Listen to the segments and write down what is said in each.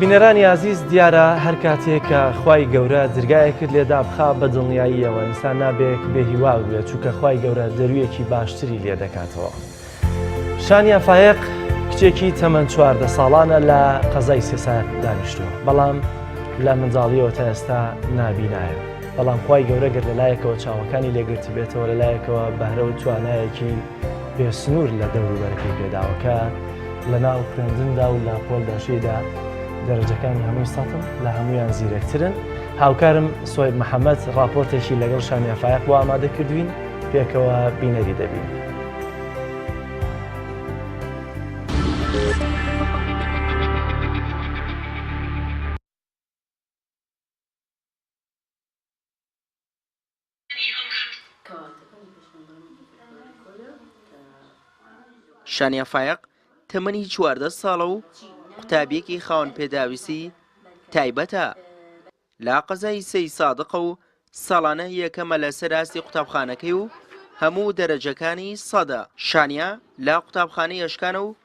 بینەرانی عزیز دیارە هەر کاتێک کە خوای گەورە جرگایەکرد لێدا بخا بە دڵنیاییەوە ئینسان نابێت بێهیوا بێت چونکە خوای گەورە دەرویەکی باشتری لێ دەکاتەوە. شانیا فایق کچێکی تەمەەن 14 ساڵانە لە قەزای سێسایەق دانیشتووە، بەڵام لە منداڵیەوە تا ئێستا نابینایە. بەڵام خوای گەورە گەر لەلایەکەوە چاوەکانی لێگرتی بێتەوە لەلایەکەوە بەهرە و توانایەکی بێسنوور لە دەوروبەرەکەی پێداوەکە لە ناو خوێندندا و لاپۆلداشیدا دەرەجەکانی هەمووی سەتم لە هەمویان زیرەکترن. هاوکارم سۆیب محەممەد راپۆرتێکی لەگەڵ شانیا فایق بۆ ئامادە کردوین، پێکەوە بینەری دەبین. شانیا فایق تەمەنی 14 ساڵە و قوتابیەکی خاوەن پێداویستی تایبەتە لا قەزای سەی سادقە و ساڵانە یەکەمە لە سەراستی قوتابخانەکەی و هەموو دەرەجەکانی سەدە. شانیا لا قوتابخانەی ئەشکانە و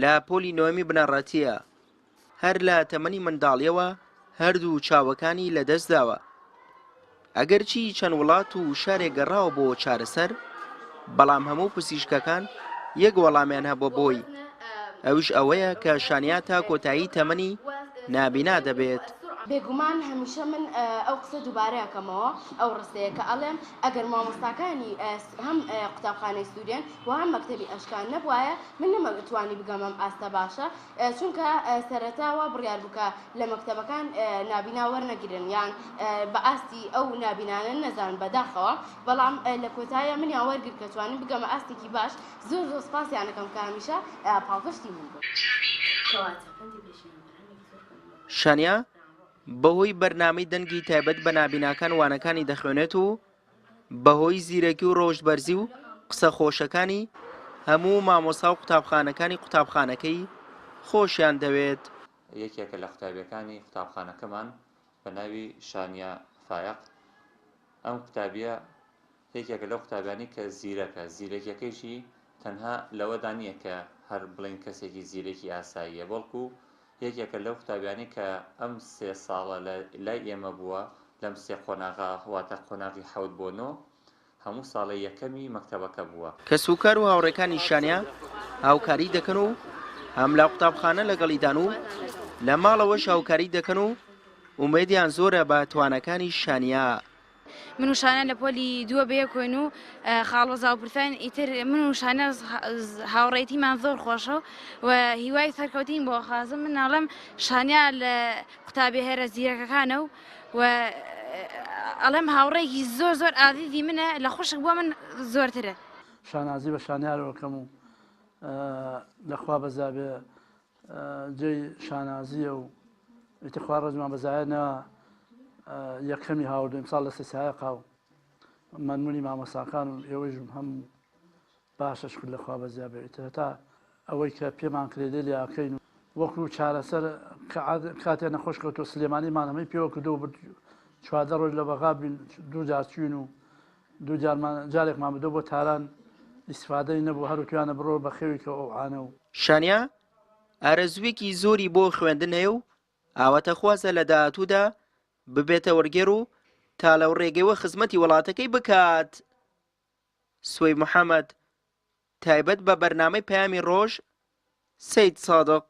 لە پۆلی نۆمی بنەڕەتیە. هەر لە تەمەنی منداڵیەوە هەردوو چاوەکانی لەدەستداوە. ئەگەرچی چەند وڵات و شارێک گەڕاوە بۆ چارەسەر، بەڵام هەموو پرسیشکەکان یەک وەڵامیان هەبووە بۆی، ئەوش ئەوەیە کە شانیا تا کۆتایی تەمەنی نابینا دەبێت. بێگومان هەمیشە من ئەو قسە دووبارەیەکەمەوە ئەو ڕستەیە کە ئەڵێم ئەگەر مامۆستاکانی هەم قوتابخانەی سوورێن و هەم مەکتەبی ئەشکان نەبوایە من نەمەتوانی بگەم ئەم ئاستە باشە، چونکە سەرەتاوە بڕیار بکە لە مەکتەبەکان نابینا وەرنەگیرن یان بە ئاستی ئەو نابینانە نەزان بەداخەوە، بەڵام لە کۆتایە منیان وەرگر کە توانین بگەمە ئاستێکی باش. زۆر زۆر سپاسیانەکەم کە هەمیشە پاڵپشتی من بوو. شانیا بەهۆی بەرنامەی دەنگی تایبەت بە نابیناکان وانەکانی دەخوێنێت و بەهۆی زیرەکی و ڕۆژبەرزی و قسە خۆشەکانی هەموو مامۆستا و قوتابخانەکانی قوتابخانەکەی خۆشیان دەوێت. یەکێکە لە قوتابیەکانی قوتابخانەکەمان بە ناوی شانیا فایق. ئەم قوتابیە یەکێکە لەو قوتابیانی کە زیرەکیەکەیشی تەنها لەوەدا نییە کە هەر بڵین کەسێکی زیرەکی ئاساییە، بەڵکو یەکێکە لەو قوتابیانی کە ئەم 3 ساڵە لای ئێمە بووە، لەم 3 قۆناغا واتە قۆناغی 7 بۆ 9 هەموو ساڵی یەکەمی مەکتەبەکە بووە. کە سوکار و هاوڕێکانی شانیا هاوکاری دەکەن و هەم لە قوتابخانە لەگەڵیدان و لە ماڵەوەش هاوکاری دەکەن و ئومێدیان زۆرە بە توانەکانی شانیا. من و شانە لە پۆلی دووە بەیەکۆین و خاڵۆزا و پرسان ئیتر من و شانە هاوڕێتیمان زۆر خۆشە و هیوای سەرکەوتین بۆ خازم. من ناڵم شانیا لە قوتابی هێرە زیرەکەکانە و ئەڵێم هاوڕێکی زۆر زۆر ئازیزی منە، لە خۆشک بۆ من زۆرترە. شانازی بە شانیارەوەکەم و لەخوا بەزابێ جێی شانازیە و ئیتخوا ڕۆژمان بەزایەنەوە یەکەمی هاوردویم ساڵ لە سەسایەقا و مەمنونی مامۆستاکان و ئێوەیژم هەموو باشەش کرد لەخوا بەزیابێت تا ئەوەی کە پێمان کرێدێ لیاکەین و وەکو چارەسەر کاتێ نەخۆش کەوتۆ سلێمانیمان هەمەی پێوە کردو 14 ڕۆژ لە بەغا بین، 2 جار چوین و 2 جارێکمان بدۆ بۆ تاران ئیسفادەی نەبوو، هەروتوانە بڕۆ بە خێوی کە ئەوعانە و شانیا ئارەزوویەکی زۆری بۆ خوێندن هەیە و ئاواتەخوازە لە داهاتوودا ببێتە وەرگێر و تا لەو ڕێگەیەوە خزمەتی وڵاتەکەی بکات. سۆیب محەممەد تایبەت بە بەرنامەی پەیامی ڕۆژ سەید سادق.